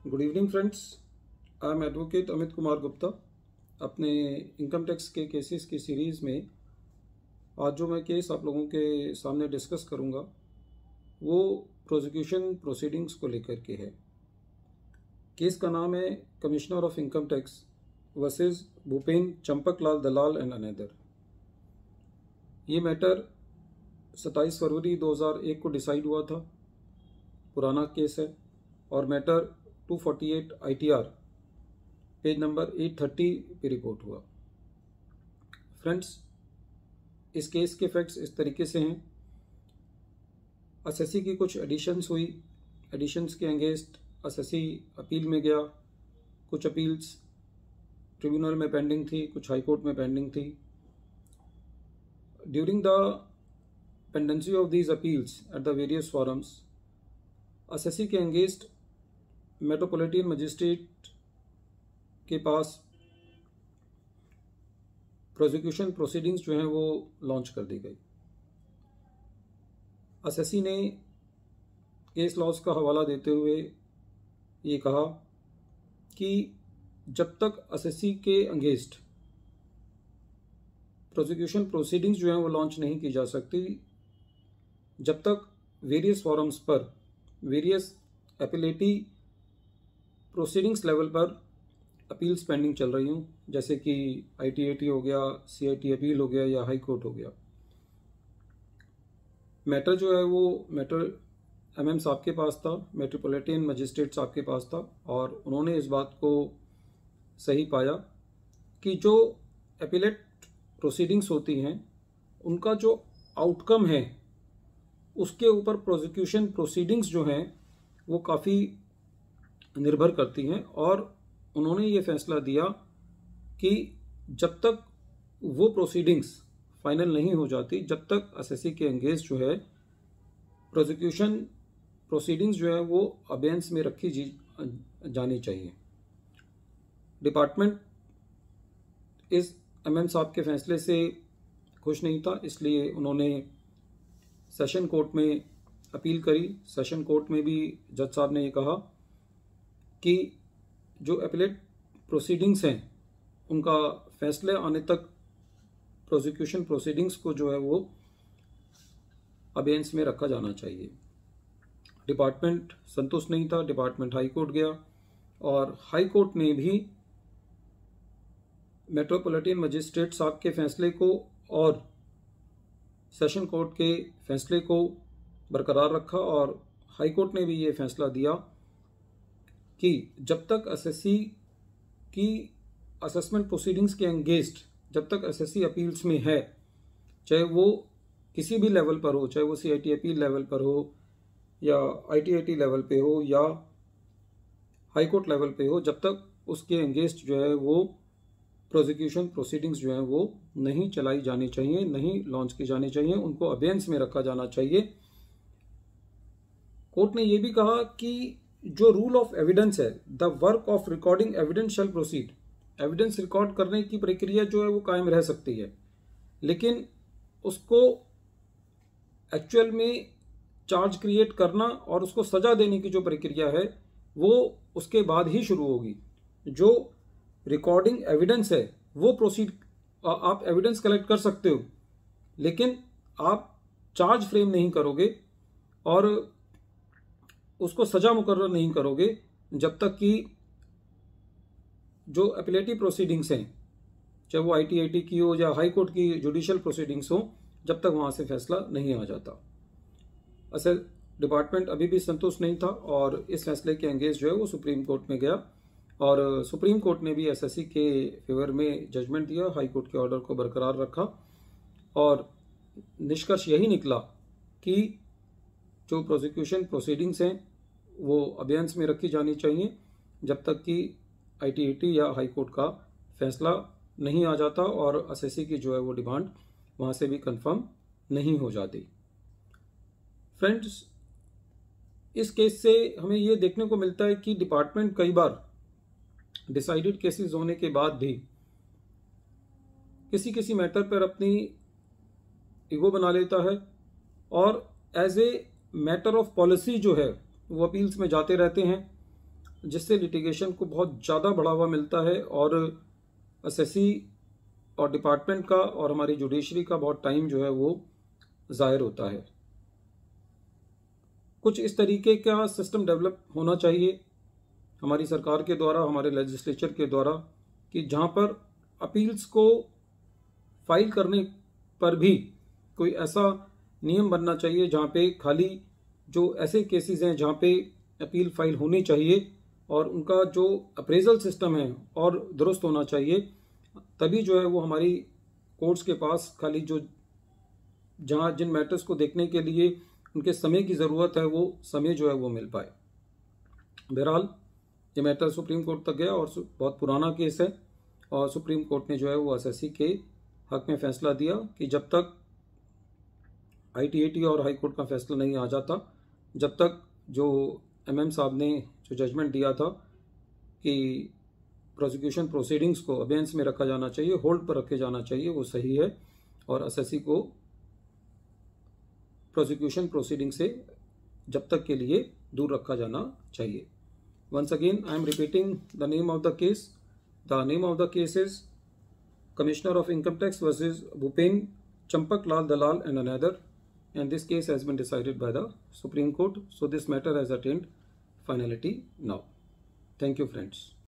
Good evening friends. I am advocate Amit Kumar Gupta. अपने income tax के cases की सीरीज़ में आज जो मैं केस आप लोगों के सामने डिस्कस करूंगा वो प्रोसिक्यूशन प्रोसीडिंग्स को लेकर के है। केस का नाम है commissioner of income tax versus Bhupen Champaklal Dalal and another. ये मैटर 27 फरवरी 2001 को डिसाइड हुआ था। पुराना केस है और मैटर 248 ITR पेज नंबर 830 पे रिपोर्ट हुआ। फ्रेंड्स, इस केस के फैक्ट्स इस तरीके से हैं। एसएससी की कुछ एडिशंस हुई। एडिशंस के अगेंस्ट एसएससी अपील में गया। कुछ अपील्स ट्रिब्यूनल में पेंडिंग थी, कुछ हाई कोर्ट में पेंडिंग थी। During the pendency of these appeals at the various forums, SSC के अगेंस्ट मेट्रोपॉलिटन मजिस्ट्रेट के पास प्रोसिक्यूशन प्रोसीडिंग्स जो हैं वो लॉन्च कर दी गई। एसएससी ने केस लॉज का हवाला देते हुए ये कहा कि जब तक एसएससी के अगेंस्ट प्रोसिक्यूशन प्रोसीडिंग्स जो हैं वो लॉन्च नहीं की जा सकती, जब तक वेरियस फॉरम्स पर वेरियस एपिलेटी प्रोसीडिंग्स लेवल पर अपील्स पेंडिंग चल रही हूँ, जैसे कि ITAT हो गया, CIT अपील हो गया या हाई कोर्ट हो गया। मैटर जो है वो मैटर MM साहब के पास था, मेट्रोपॉलिटन मजिस्ट्रेट साहब के पास था, और उन्होंने इस बात को सही पाया कि जो अपीलेट प्रोसीडिंग्स होती हैं उनका जो आउटकम है उसके ऊपर प्रोसिक्यूशन प्रोसीडिंग्स जो हैं वो काफ़ी निर्भर करती हैं। और उन्होंने ये फैसला दिया कि जब तक वो प्रोसीडिंग्स फाइनल नहीं हो जाती, जब तक एसएससी के एंगेज जो है प्रोसिक्यूशन प्रोसीडिंग्स जो है वो अबेंस में रखी जानी चाहिए। डिपार्टमेंट इस MM साहब के फैसले से खुश नहीं था, इसलिए उन्होंने सेशन कोर्ट में अपील करी। सेशन कोर्ट में भी जज साहब ने ये कहा कि जो अपीलेट प्रोसीडिंग्स हैं उनका फैसले आने तक प्रोसिक्यूशन प्रोसीडिंग्स को जो है वो अबेंस में रखा जाना चाहिए। डिपार्टमेंट संतुष्ट नहीं था। डिपार्टमेंट हाई कोर्ट गया और हाई कोर्ट ने भी मेट्रोपॉलिटन मजिस्ट्रेट साहब के फैसले को और सेशन कोर्ट के फैसले को बरकरार रखा, और हाई कोर्ट ने भी ये फैसला दिया कि जब तक एसएससी की असेसमेंट प्रोसीडिंग्स के अगेंस्ट जब तक एसएससी अपील्स में है, चाहे वो किसी भी लेवल पर हो, चाहे वो CIT अपील लेवल पर हो या ITAT लेवल पे हो या हाई कोर्ट लेवल पे हो, जब तक उसके अगेंस्ट जो है वो प्रोसिक्यूशन प्रोसीडिंग्स जो हैं वो नहीं चलाई जानी चाहिए, नहीं लॉन्च की जानी चाहिए, उनको अबेंस में रखा जाना चाहिए। कोर्ट ने ये भी कहा कि जो रूल ऑफ एविडेंस है, the work of recording evidence shell proceed. Evidence record करने की प्रक्रिया जो है वो कायम रह सकती है, लेकिन उसको एक्चुअल में चार्ज क्रिएट करना और उसको सजा देने की जो प्रक्रिया है वो उसके बाद ही शुरू होगी। जो रिकॉर्डिंग एविडेंस है वो प्रोसीड, आप एविडेंस कलेक्ट कर सकते हो, लेकिन आप चार्ज फ्रेम नहीं करोगे और उसको सजा मुकर्रर नहीं करोगे जब तक कि जो अपीलेटिव प्रोसीडिंग्स हैं, चाहे वो ITAT की हो या हाई कोर्ट की जुडिशियल प्रोसीडिंग्स हो, जब तक वहां से फैसला नहीं आ जाता। असल डिपार्टमेंट अभी भी संतुष्ट नहीं था और इस फैसले के अंगेज जो है वो सुप्रीम कोर्ट में गया, और सुप्रीम कोर्ट ने भी एसएससी के फेवर में जजमेंट दिया, हाई कोर्ट के ऑर्डर को बरकरार रखा, और निष्कर्ष यही निकला कि जो प्रोसिक्यूशन प्रोसीडिंग्स हैं वो अबेंस में रखी जानी चाहिए जब तक कि ITAT या हाई कोर्ट का फैसला नहीं आ जाता और एसएससी की जो है वो डिमांड वहाँ से भी कंफर्म नहीं हो जाती। फ्रेंड्स, इस केस से हमें ये देखने को मिलता है कि डिपार्टमेंट कई बार डिसाइडेड केसेस होने के बाद भी किसी किसी मैटर पर अपनी ईगो बना लेता है और as a matter of policy जो है वो अपील्स में जाते रहते हैं जिससे लिटिगेशन को बहुत ज़्यादा बढ़ावा मिलता है और एसएससी और डिपार्टमेंट का और हमारी जुडिशरी का बहुत टाइम जो है वो ज़ाहिर होता है। कुछ इस तरीके का सिस्टम डेवलप होना चाहिए हमारी सरकार के द्वारा, हमारे लेजिस्लेचर के द्वारा, कि जहाँ पर अपील्स को फाइल करने पर भी कोई ऐसा नियम बनना चाहिए जहाँ पे खाली जो ऐसे केसेस हैं जहाँ पे अपील फाइल होनी चाहिए और उनका जो अप्रेजल सिस्टम है और दुरुस्त होना चाहिए, तभी जो है वो हमारी कोर्ट्स के पास खाली जो जहाँ जिन मैटर्स को देखने के लिए उनके समय की ज़रूरत है वो समय जो है वो मिल पाए। बहरहाल ये मैटर सुप्रीम कोर्ट तक गया और बहुत पुराना केस है और सुप्रीम कोर्ट ने जो है वो एसएससी के हक में फैसला दिया कि जब तक आईटीएटी और हाई कोर्ट का फैसला नहीं आ जाता, जब तक जो एमएम साहब ने जो जजमेंट दिया था कि प्रोसिक्यूशन प्रोसीडिंग्स को अबेंस में रखा जाना चाहिए, होल्ड पर रखे जाना चाहिए, वो सही है और एसएससी को प्रोसिक्यूशन प्रोसीडिंग से जब तक के लिए दूर रखा जाना चाहिए। Once again, I am repeating the name of the case. The name of the case is Commissioner of Income Tax versus Bhupen Champak Lal Dalal and another. And this case has been decided by the Supreme Court. So this matter has attained finality now. Thank you, friends.